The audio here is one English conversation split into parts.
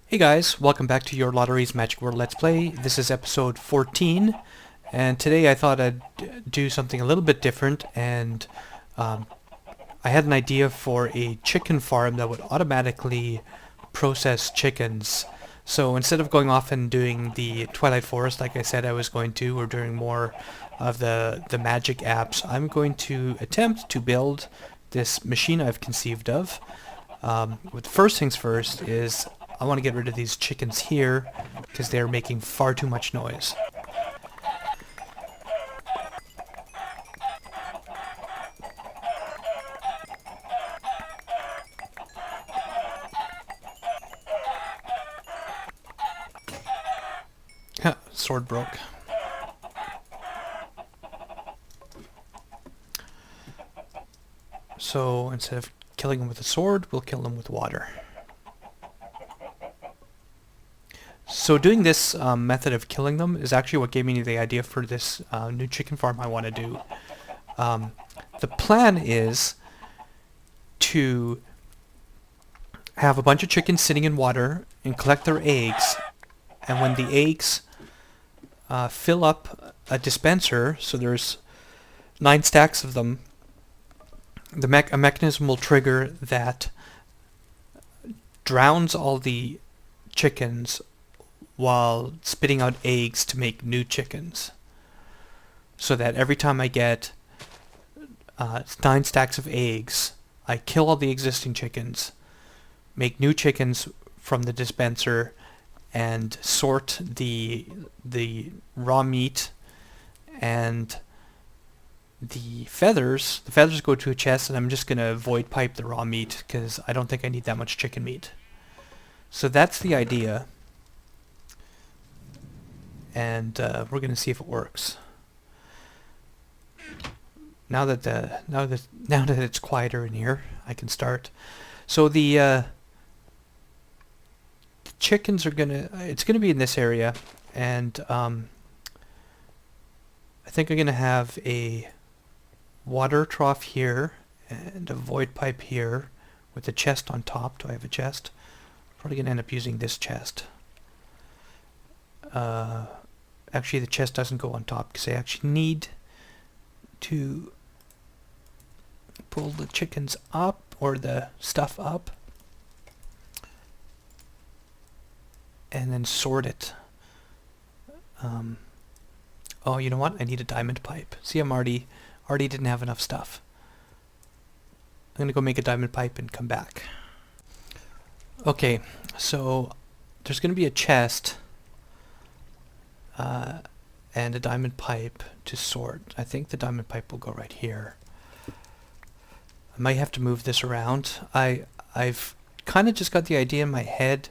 Hey guys, welcome back to Your Lotteries Magic World Let's Play. This is episode 14, and today I thought I'd do something a little bit different, and I had an idea for a chicken farm that would automatically process chickens. So instead of going off and doing the Twilight Forest like I said I was going to, or doing more of the magic apps, I'm going to attempt to build this machine I've conceived of. But first things first is I want to get rid of these chickens here because they're making far too much noise. Sword broke. So instead of killing them with a sword, we'll kill them with water. So doing this method of killing them is actually what gave me the idea for this new chicken farm I want to do. The plan is to have a bunch of chickens sitting in water and collect their eggs, and when the eggs fill up a dispenser, so there's 9 stacks of them, a mechanism will trigger that drowns all the chickens while spitting out eggs to make new chickens. So that every time I get 9 stacks of eggs, I kill all the existing chickens, make new chickens from the dispenser, and sort the raw meat and the feathers. The feathers go to a chest, and I'm just going to void pipe the raw meat because I don't think I need that much chicken meat. So that's the idea, and we're going to see if it works. Now that it's quieter in here, I can start. So the chickens are it's gonna be in this area, and I think I'm gonna have a water trough here and a void pipe here with a chest on top. Do I have a chest? Probably gonna end up using this chest. Actually, the chest doesn't go on top because I actually need to pull the chickens up, or the stuff up, and then sort it. Oh, you know what? I need a diamond pipe. See, I'm already didn't have enough stuff. I'm gonna go make a diamond pipe and come back. Okay, so there's gonna be a chest and a diamond pipe to sort. I think the diamond pipe will go right here. I might have to move this around. I've kind of just got the idea in my head.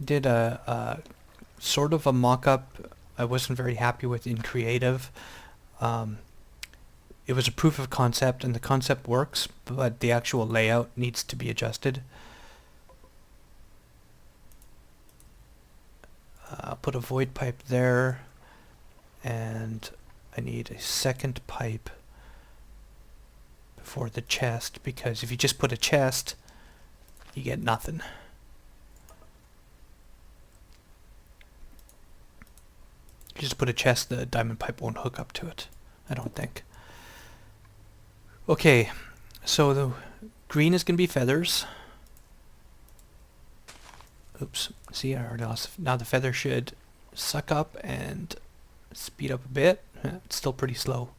Did a sort of a mock-up I wasn't very happy with in creative. It was a proof of concept, and the concept works, but the actual layout needs to be adjusted. I'll put a void pipe there, and I need a second pipe before the chest, because if you just put a chest, you get nothing. If you just put a chest, the diamond pipe won't hook up to it, I don't think. Okay, so the green is going to be feathers. Oops, see, I already lost. Now the feather should suck up and speed up a bit. It's still pretty slow.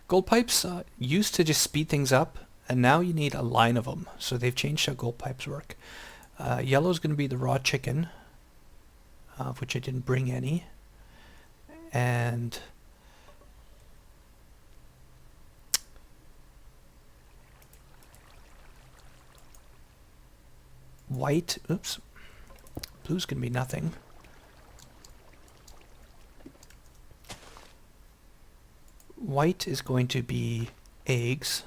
Gold pipes used to just speed things up, and now you need a line of them. So they've changed how gold pipes work. Yellow is going to be the raw chicken, of which I didn't bring any. And white, oops, blue's going to be nothing. White is going to be eggs.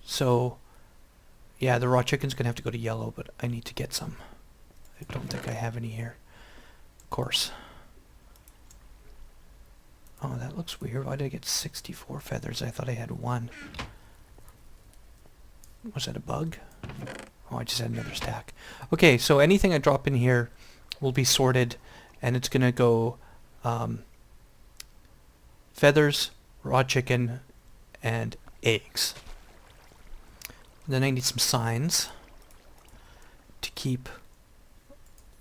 So, yeah, the raw chicken's going to have to go to yellow, but I need to get some. I don't think I have any here. Of course. Oh, that looks weird. Why did I get 64 feathers? I thought I had 1. Was that a bug? Oh, I just had another stack. Okay, so anything I drop in here will be sorted, and it's going to go feathers, raw chicken, and eggs. Then I need some signs to keep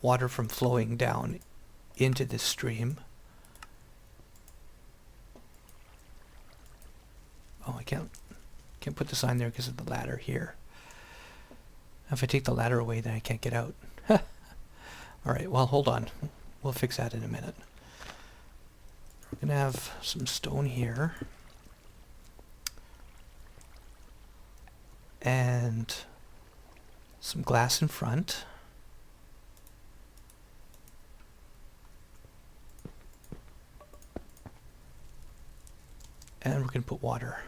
water from flowing down into this stream. Oh, I can't put the sign there because of the ladder here. If I take the ladder away, then I can't get out. Alright, well, hold on. We'll fix that in a minute. We're going to have some stone here. And some glass in front. And we're going to put water.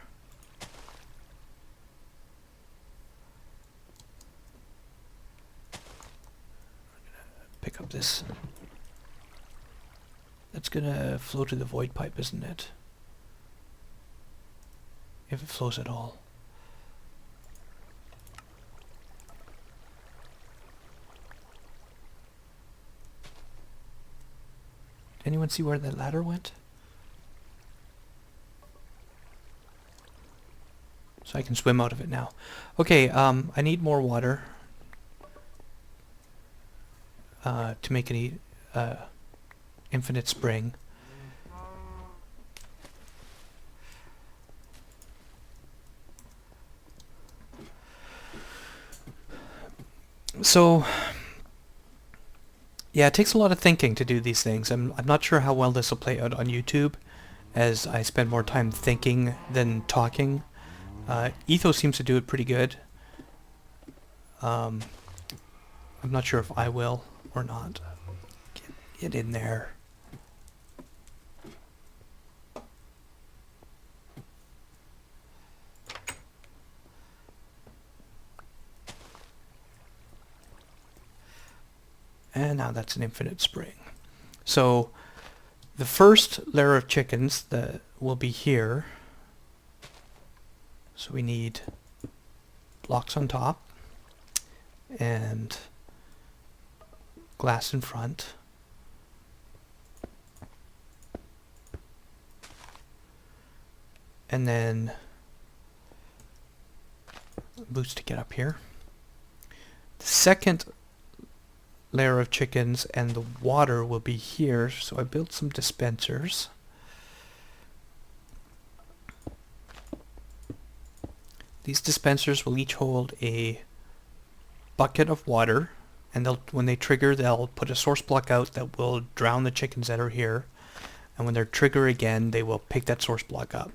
Pick up this. That's gonna flow to the void pipe, isn't it? If it flows at all. Did anyone see where that ladder went? So I can swim out of it now. Okay, I need more water. To make an infinite spring. So, yeah, it takes a lot of thinking to do these things. I'm not sure how well this will play out on YouTube, as I spend more time thinking than talking. Ethos seems to do it pretty good. I'm not sure if I will or not. Get in there. And now that's an infinite spring. So the first layer of chickens that will be here. So we need blocks on top and glass in front. And then boots to get up here. The second layer of chickens and the water will be here, so I built some dispensers. These dispensers will each hold a bucket of water, and when they trigger, they'll put a source block out that will drown the chickens that are here, and when they're trigger again, they will pick that source block up.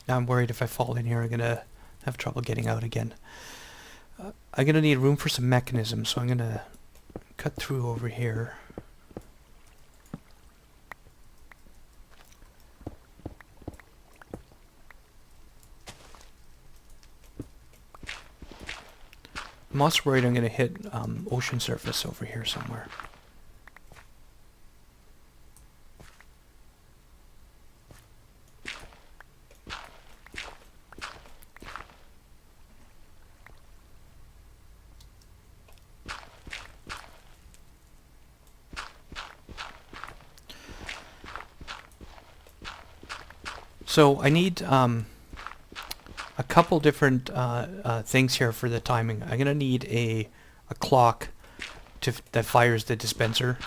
Now I'm worried if I fall in here I'm gonna have trouble getting out again. I'm gonna need room for some mechanisms, so I'm gonna cut through over here. I'm also worried I'm gonna hit ocean surface over here somewhere. So I need a couple different things here for the timing. I'm gonna need a clock that fires the dispenser,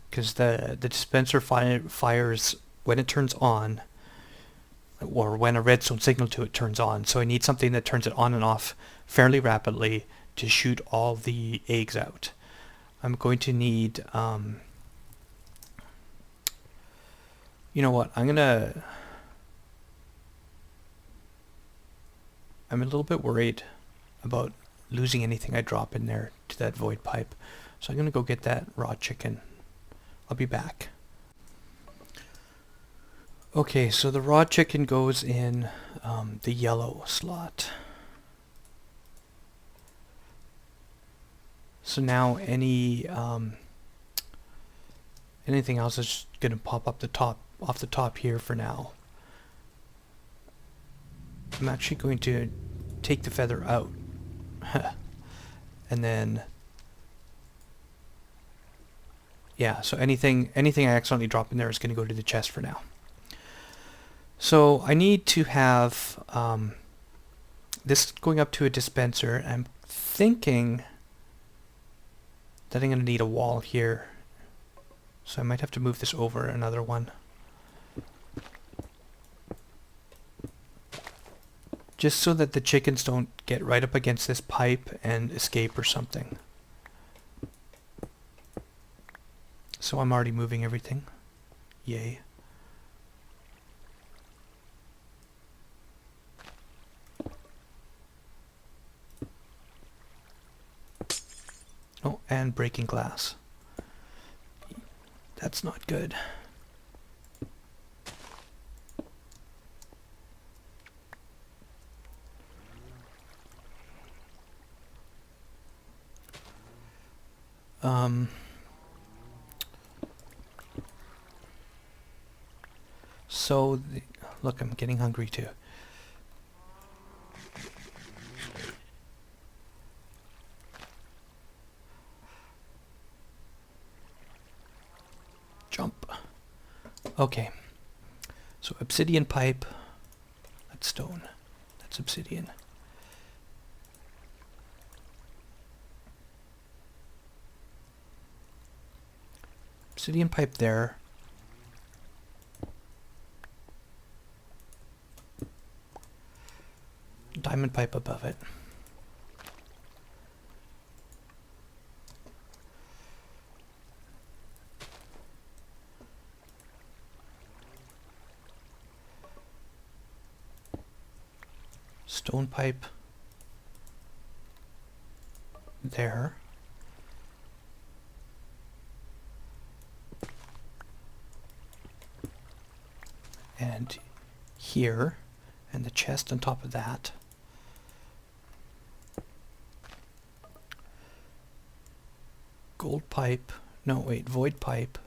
because the dispenser fires when it turns on, or when a redstone signal to it turns on. So I need something that turns it on and off fairly rapidly to shoot all the eggs out. I'm going to need, you know what, I'm a little bit worried about losing anything I drop in there to that void pipe. So I'm going to go get that raw chicken. I'll be back. Okay, so the raw chicken goes in the yellow slot. So now anything else is going to pop up off the top here for now. I'm actually going to take the feather out. And then, yeah, so anything I accidentally drop in there is going to go to the chest for now. So I need to have this going up to a dispenser. I'm thinking that I'm going to need a wall here. So I might have to move this over another one. Just so that the chickens don't get right up against this pipe and escape or something. So I'm already moving everything. Yay. Oh, and breaking glass. That's not good. So, look, I'm getting hungry too. Jump. Okay. So obsidian pipe. That's stone. That's obsidian. Obsidian pipe there. Diamond pipe above it. Stone pipe there. And here, and the chest on top of that. Gold pipe, no wait, void pipe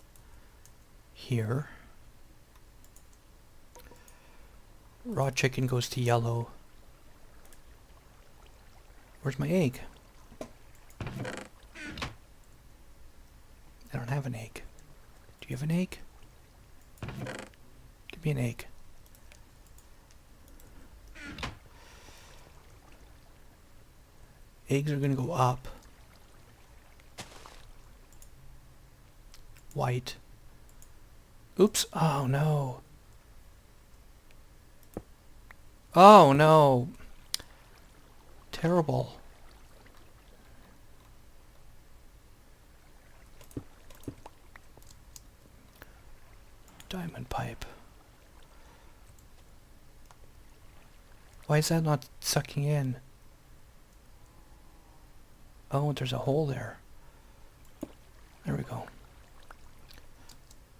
here. Raw chicken goes to yellow. Where's my egg? I don't have an egg. Do you have an egg? Give me an egg. Eggs are going to go up. White. Oops. Oh no. Oh no. Terrible. Diamond pipe. Why is that not sucking in? Oh, there's a hole there. There we go.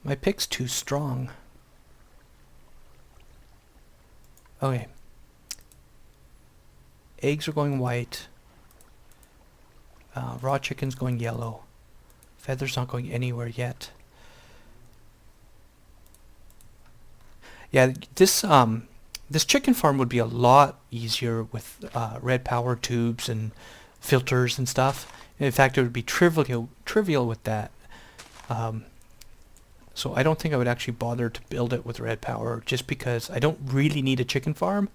My pick's too strong. Okay. Eggs are going white. Raw chicken's going yellow. Feather's not going anywhere yet. Yeah, this chicken farm would be a lot easier with red power tubes and filters and stuff. In fact, it would be trivial with that. So I don't think I would actually bother to build it with red power, just because I don't really need a chicken farm.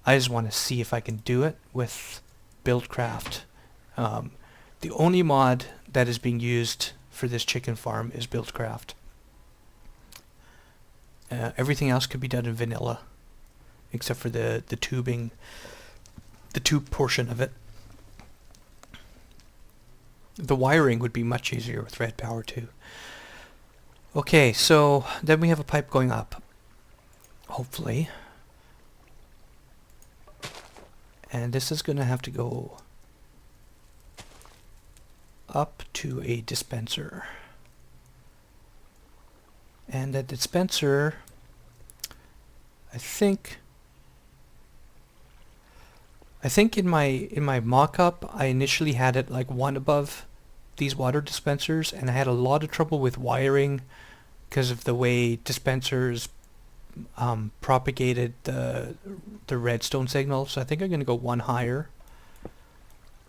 I just want to see if I can do it with Buildcraft. The only mod that is being used for this chicken farm is Buildcraft. Everything else could be done in vanilla, except for the tubing, the tube portion of it. The wiring would be much easier with red power too. Okay, so then we have a pipe going up, hopefully. And this is going to have to go up to a dispenser. And that dispenser, I think, I think in my mock-up I initially had it like one above these water dispensers, and I had a lot of trouble with wiring because of the way dispensers propagated the redstone signal. So I think I'm going to go one higher.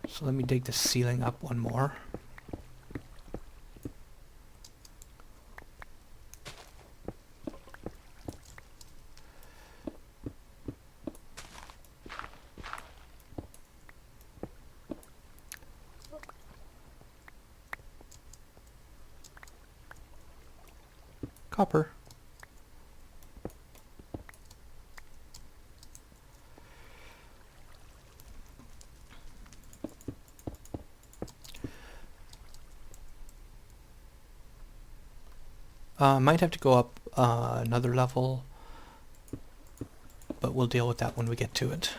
So let me dig the ceiling up one more. Copper. Might have to go up another level, but we'll deal with that when we get to it.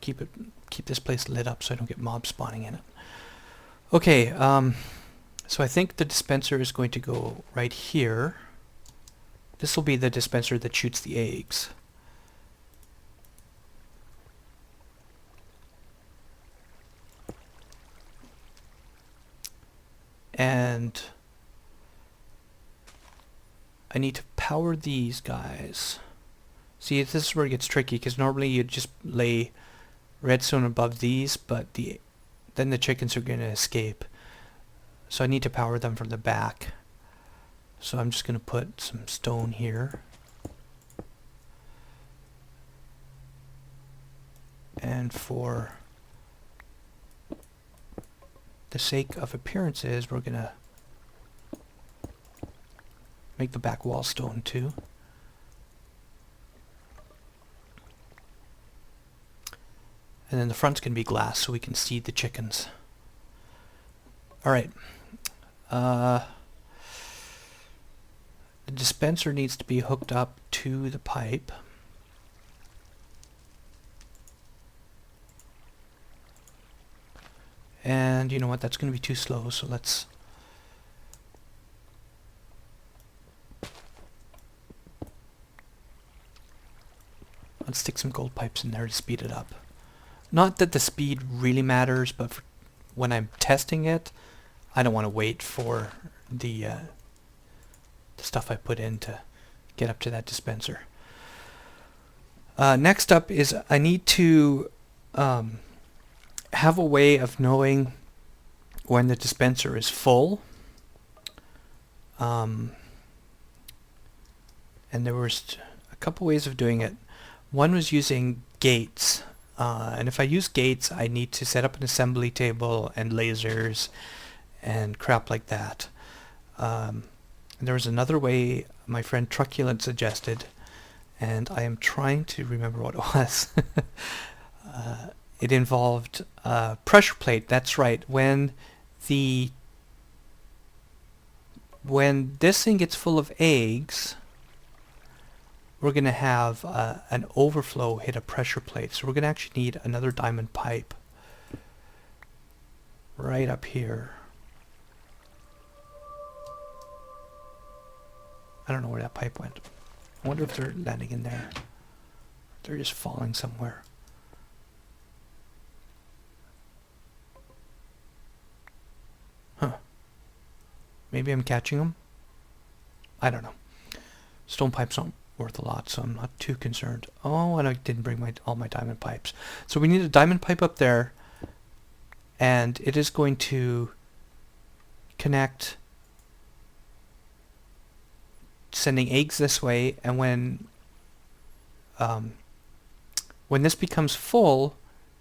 Keep this place lit up so I don't get mobs spawning in it. Okay, so I think the dispenser is going to go right here. This will be the dispenser that shoots the eggs. And I need to power these guys. See, this is where it gets tricky, because normally you'd just lay redstone above these, but then the chickens are going to escape. So I need to power them from the back. So I'm just going to put some stone here. And for the sake of appearances, we're going to make the back wall stone too. And then the front's going to be glass so we can see the chickens. Alright. The dispenser needs to be hooked up to the pipe. And you know what, that's going to be too slow, so let's stick some gold pipes in there to speed it up. Not that the speed really matters, but for when I'm testing it, I don't want to wait for the stuff I put in to get up to that dispenser. Next up is I need to have a way of knowing when the dispenser is full. And there was a couple ways of doing it. One was using gates. And if I use gates, I need to set up an assembly table and lasers and crap like that. And there was another way my friend Truculent suggested, and I am trying to remember what it was. It involved pressure plate. That's right. When this thing gets full of eggs, we're going to have an overflow hit a pressure plate. So we're going to actually need another diamond pipe right up here. I don't know where that pipe went. I wonder if they're landing in there. They're just falling somewhere. Huh. Maybe I'm catching them? I don't know. Stone pipes aren't worth a lot, so I'm not too concerned. Oh, and I didn't bring all my diamond pipes. So we need a diamond pipe up there, and it is going to connect, sending eggs this way, and when this becomes full,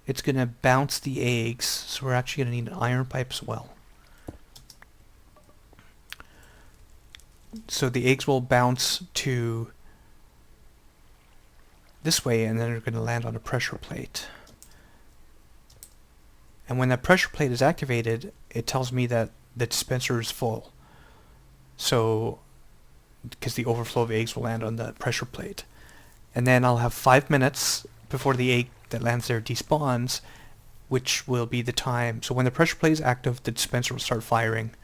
it's going to bounce the eggs, so we're actually going to need an iron pipe as well. So the eggs will bounce to this way, and then they're going to land on a pressure plate. And when that pressure plate is activated, it tells me that the dispenser is full. So, because the overflow of eggs will land on the pressure plate. And then I'll have 5 minutes before the egg that lands there despawns, which will be the time. So when the pressure plate is active, the dispenser will start firing,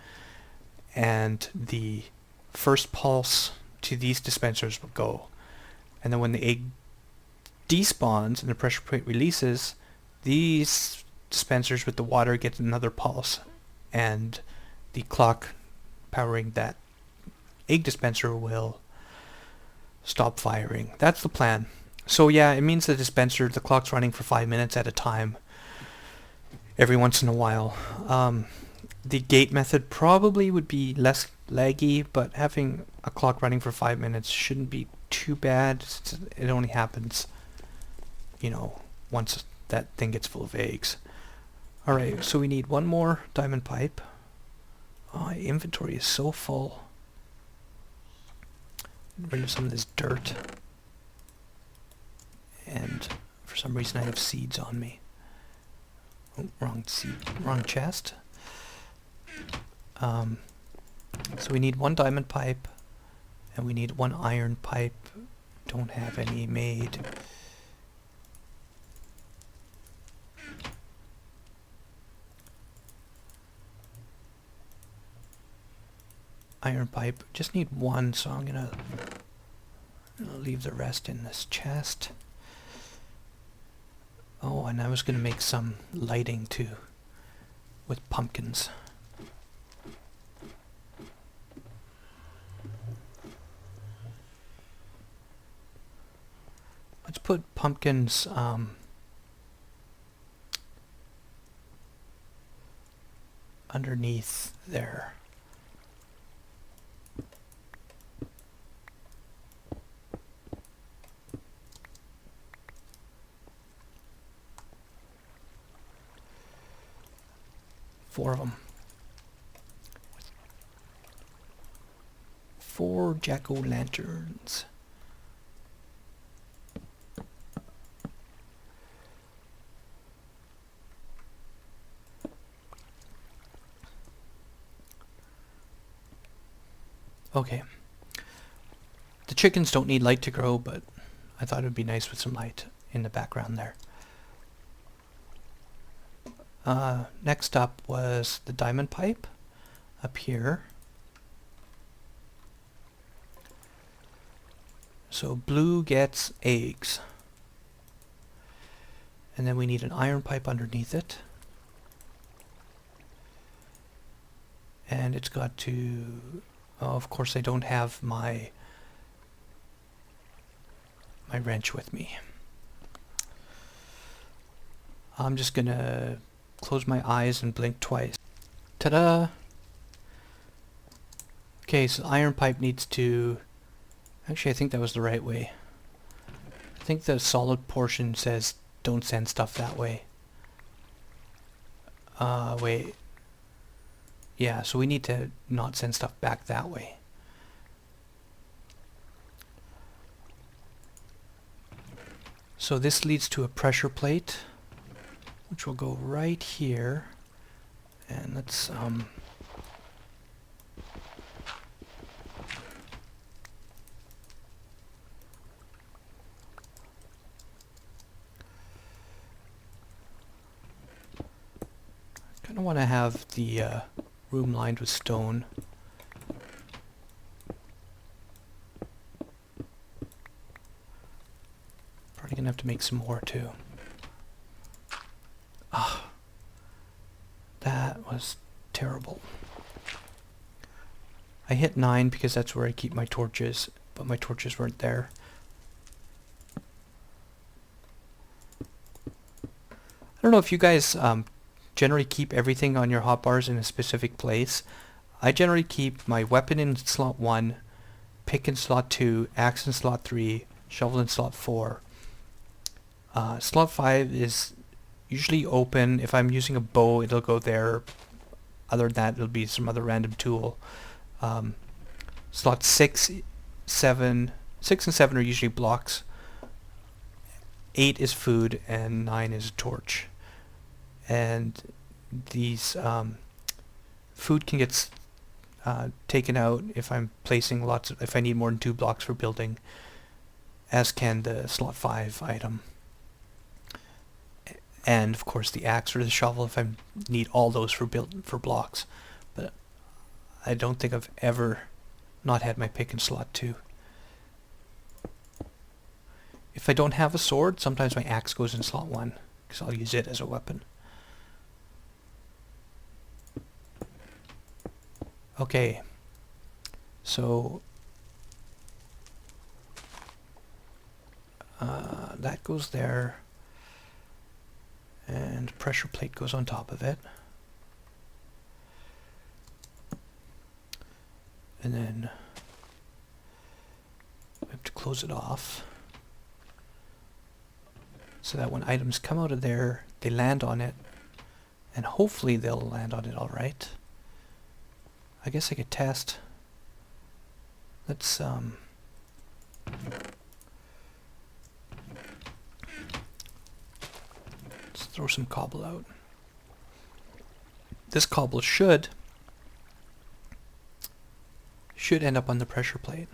and the first pulse to these dispensers will go. And then when the egg despawns and the pressure plate releases, these dispensers with the water get another pulse, and the clock powering that egg dispenser will stop firing. That's the plan. So yeah, it means the dispenser, the clock's running for 5 minutes at a time every once in a while. The gate method probably would be less laggy, but having a clock running for 5 minutes shouldn't be too bad. It only happens, once that thing gets full of eggs. Alright, so we need one more diamond pipe. Oh, my inventory is so full. Get rid of some of this dirt. And for some reason I have seeds on me. Oh, wrong chest. So we need one diamond pipe, and we need one iron pipe. Don't have any made. Iron pipe. Just need one, so I'm gonna leave the rest in this chest. Oh, and I was gonna make some lighting too, with pumpkins. Let's put pumpkins underneath there. Four of them. 4 jack-o'-lanterns. Okay. The chickens don't need light to grow, but I thought it would be nice with some light in the background there. Next up was the diamond pipe up here. So blue gets eggs. And then we need an iron pipe underneath it. And it's got to... Oh, of course I don't have my wrench with me. I'm just gonna close my eyes and blink twice. Ta-da! Okay, so iron pipe needs to... Actually, I think that was the right way. I think the solid portion says don't send stuff that way. Wait. Yeah, so we need to not send stuff back that way. So this leads to a pressure plate, which will go right here. And let's kind of want to have the room lined with stone. Probably gonna have to make some more too. Ah, that was terrible. I hit 9 because that's where I keep my torches, but my torches weren't there. I don't know if you guys generally keep everything on your hotbars in a specific place. I generally keep my weapon in slot 1, pick in slot 2, axe in slot 3, shovel in slot 4. Slot 5 is usually open. If I'm using a bow, it'll go there. Other than that, it'll be some other random tool. Slot 6, 7 and 7 are usually blocks. 8 is food, and 9 is a torch. And these food can get taken out if I'm placing if I need more than 2 blocks for building, as can the slot 5 item. And of course the axe or the shovel if I need all those for blocks. But I don't think I've ever not had my pick in slot 2. If I don't have a sword, sometimes my axe goes in slot 1, because I'll use it as a weapon. Okay, so that goes there, and pressure plate goes on top of it. And then we have to close it off so that when items come out of there, they land on it, and hopefully they'll land on it all right. I guess I could test. Let's throw some cobble out. This cobble should end up on the pressure plate.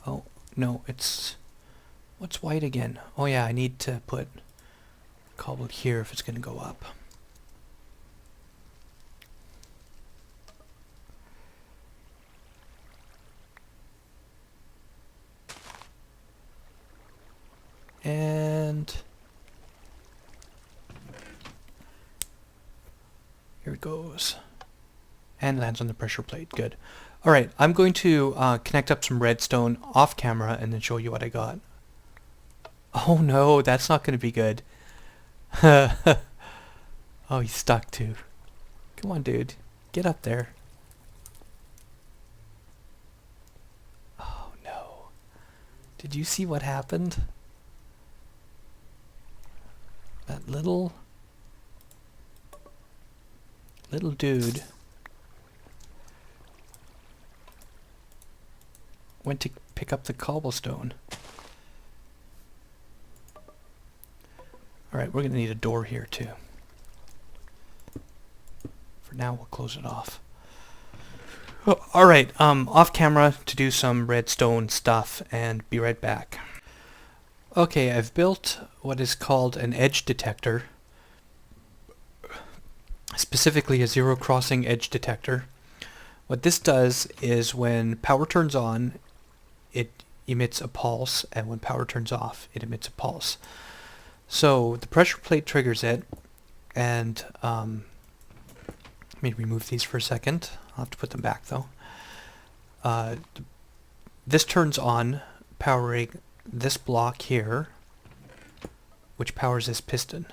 Oh, no, it's... What's white again? Oh yeah, I need to put cobble here if it's going to go up. And here it goes. And lands on the pressure plate. Good. Alright, I'm going to connect up some redstone off camera and then show you what I got. Oh no, that's not going to be good. Oh, he's stuck too. Come on, dude. Get up there. Oh no. Did you see what happened? That little dude went to pick up the cobblestone. Alright, we're going to need a door here too. For now, we'll close it off. Oh, alright, off camera to do some redstone stuff and be right back. Okay, I've built what is called an edge detector. Specifically a zero crossing edge detector. What this does is when power turns on, it emits a pulse, and when power turns off, it emits a pulse. So the pressure plate triggers it, and let me remove these for a second. I'll have to put them back though. This turns on, powering this block here, which powers this piston.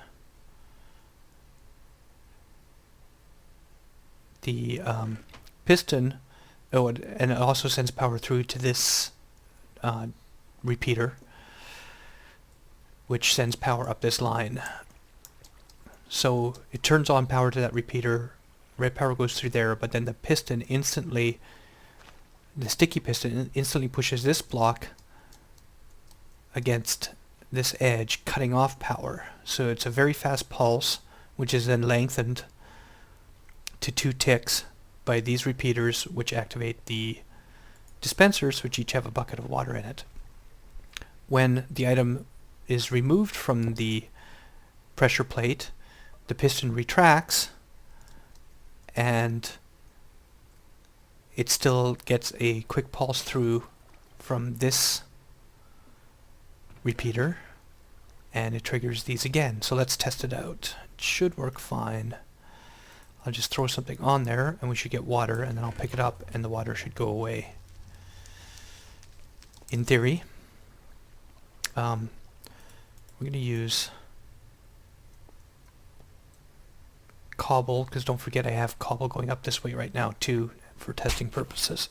The piston, and it also sends power through to this repeater, which sends power up this line. So it turns on power to that repeater, red power goes through there, but then the piston instantly, the sticky piston instantly pushes this block against this edge, cutting off power. So it's a very fast pulse, which is then lengthened to 2 ticks by these repeaters, which activate the dispensers, which each have a bucket of water in it. When the item is removed from the pressure plate, the piston retracts, and it still gets a quick pulse through from this repeater, and it triggers these again. So let's test it out. It should work fine. I'll just throw something on there and we should get water, and then I'll pick it up and the water should go away. In theory. We're going to use cobble, because don't forget I have cobble going up this way right now too for testing purposes.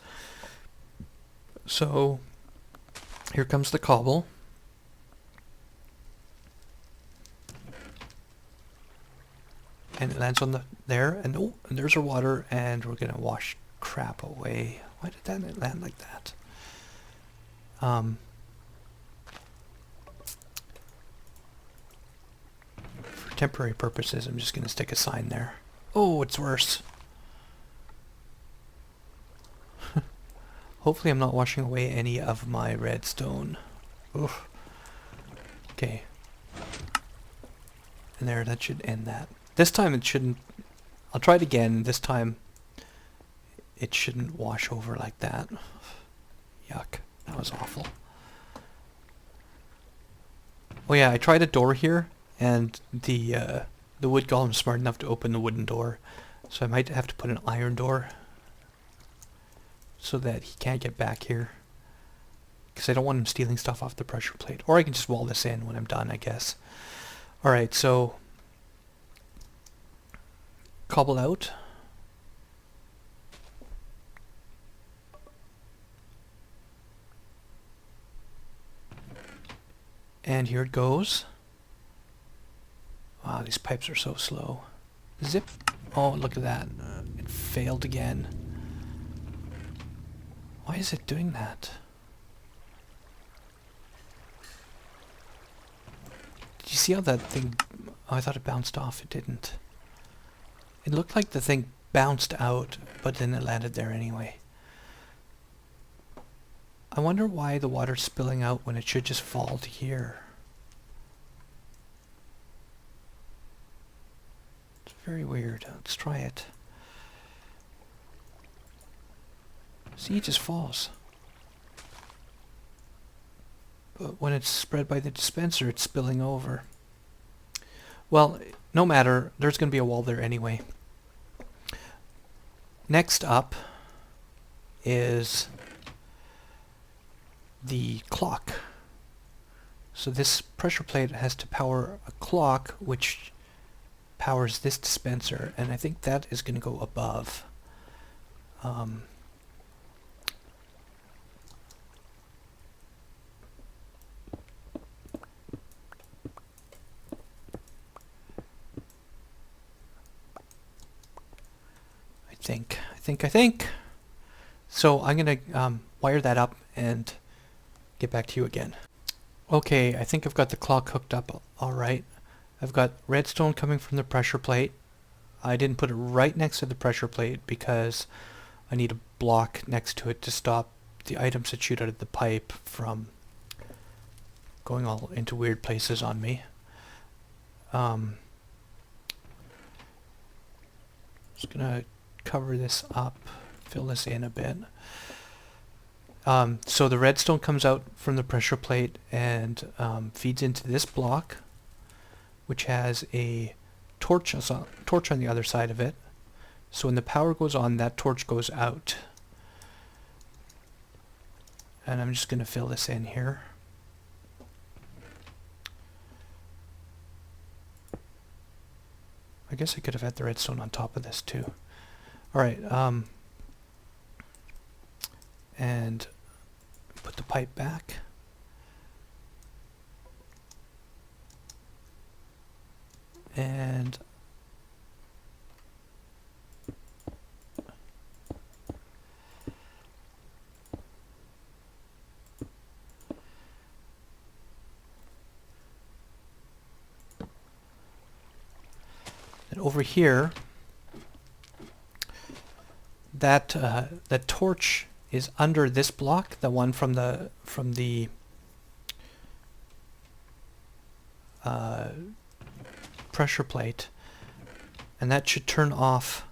So here comes the cobble. And it lands on there, and oh, and there's our water, and we're gonna wash crap away. Why did that land like that? For temporary purposes, I'm just gonna stick a sign there. Oh, it's worse. Hopefully I'm not washing away any of my redstone. Oof. Okay. And there, that should end that. This time it shouldn't, I'll try it again, this time it shouldn't wash over like that. Yuck. That was awful. Oh yeah, I tried a door here, and the wood golem's smart enough to open the wooden door. So I might have to put an iron door so that he can't get back here. Because I don't want him stealing stuff off the pressure plate. Or I can just wall this in when I'm done, I guess. Alright, so cobble out. And here it goes. Wow, these pipes are so slow. Zip. Oh, look at that. It failed again. Why is it doing that? Did you see how that thing... Oh, I thought it bounced off. It didn't. It looked like the thing bounced out, but then it landed there anyway. I wonder why the water's spilling out when it should just fall to here. It's very weird. Let's try it. See, it just falls. But when it's spread by the dispenser, it's spilling over. Well, no matter. There's going to be a wall there anyway. Next up is the clock. So this pressure plate has to power a clock which powers this dispenser, and I think that is going to go above. I think. So I'm going to wire that up and get back to you again. Okay, I think I've got the clock hooked up all right. I've got redstone coming from the pressure plate. I didn't put it right next to the pressure plate because I need a block next to it to stop the items that shoot out of the pipe from going all into weird places on me. Just gonna cover this up, fill this in a bit. So the redstone comes out from the pressure plate and feeds into this block, which has a torch on the other side of it. So when the power goes on, that torch goes out. And I'm just going to fill this in here. I guess I could have had the redstone on top of this too. Alright, and put the pipe back. And over here, that torch is under this block, the one from the pressure plate, and that should turn off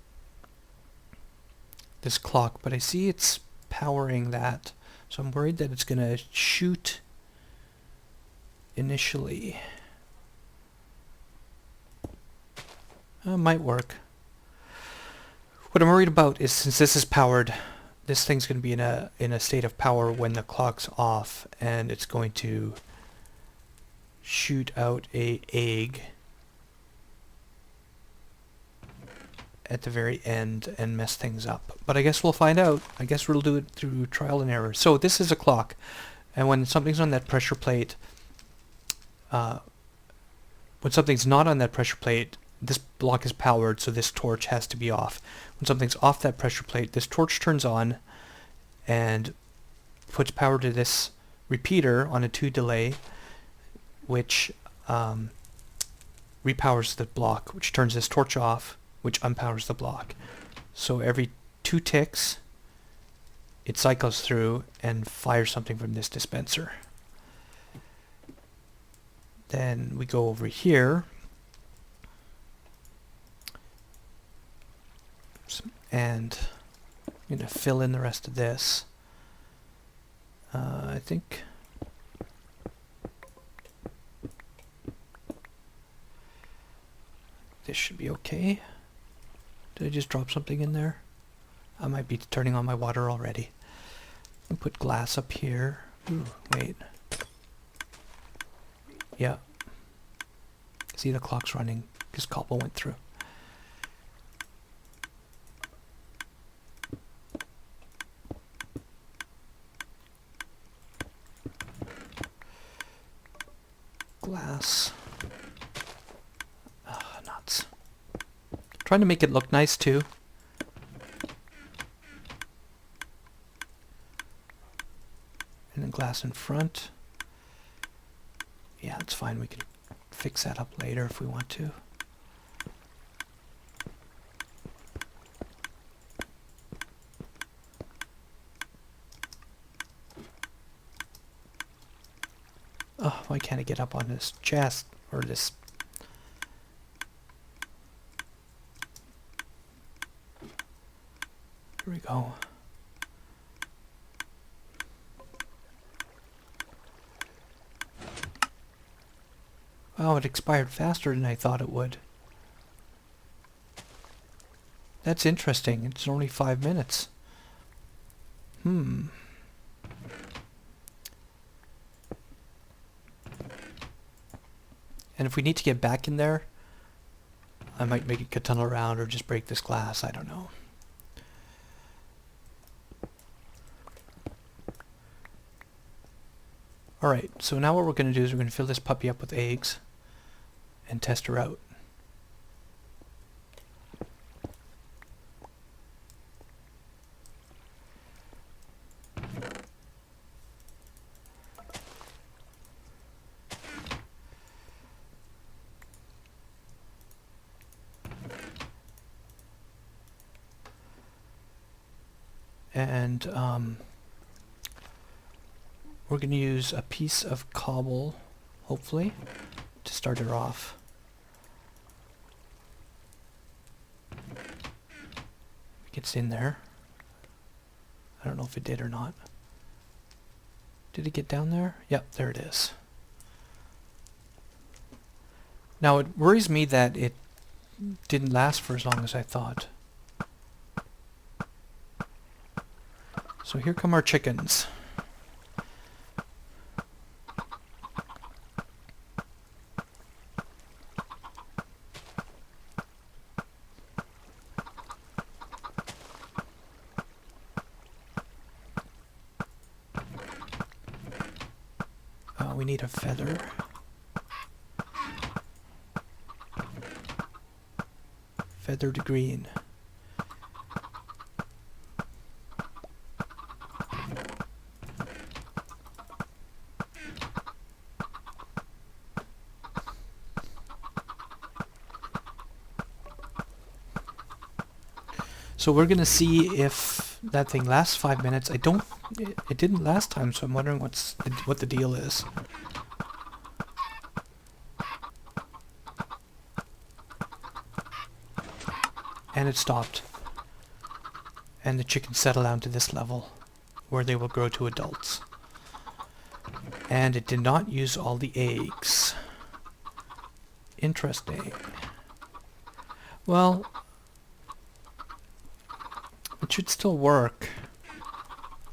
this clock, but I see it's powering that, so I'm worried that it's going to shoot initially. Might work. What I'm worried about is, since this is powered, this thing's going to be in a state of power when the clock's off, and it's going to shoot out a egg at the very end and mess things up. But I guess we'll find out. I guess we'll do it through trial and error. So this is a clock, and when something's on that pressure plate, when something's not on that pressure plate, this block is powered, so this torch has to be off. When something's off that pressure plate, this torch turns on and puts power to this repeater on a 2 delay, which repowers the block, which turns this torch off, which unpowers the block. So every 2 ticks, it cycles through and fires something from this dispenser. Then we go over here, and I'm going to fill in the rest of this. I think this should be okay. Did I just drop something in there? I might be turning on my water already. I'll put glass up here. Ooh, wait. Yeah. See, the clock's running because cobble went through. Glass. Ah, nuts. Trying to make it look nice too. And then glass in front. Yeah, that's fine. We can fix that up later if we want to. Oh, why can't I get up on this chest or this? Here we go. Oh, it expired faster than I thought it would. That's interesting. It's only 5 minutes. And if we need to get back in there, I might make a tunnel around or just break this glass. I don't know. Alright, so now what we're going to do is we're going to fill this puppy up with eggs and test her out. And we're going to use a piece of cobble, hopefully, to start her off. It gets in there. I don't know if it did or not. Did it get down there? Yep, there it is. Now it worries me that it didn't last for as long as I thought. So here come our chickens. We need a feather. Feathered green. So we're gonna see if that thing lasts 5 minutes. It didn't last time, so I'm wondering what the deal is. And it stopped. And the chickens settle down to this level, where they will grow to adults. And it did not use all the eggs. Interesting. Well, it should still work.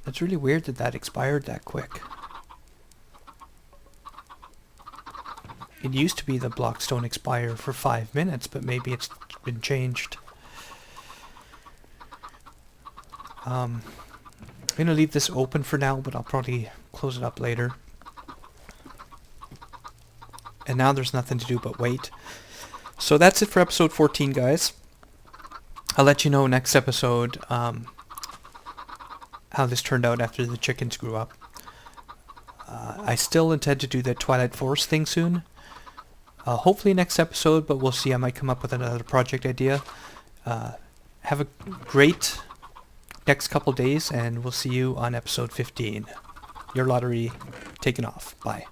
It's really weird that that expired that quick. It used to be the blocks don't expire for 5 minutes, but maybe it's been changed. I'm going to leave this open for now, but I'll probably close it up later. And now there's nothing to do but wait. So that's it for episode 14, guys. I'll let you know next episode how this turned out after the chickens grew up. I still intend to do the Twilight Forest thing soon. Hopefully next episode, but we'll see. I might come up with another project idea. Have a great next couple days, and we'll see you on episode 15. Your lottery taken off. Bye.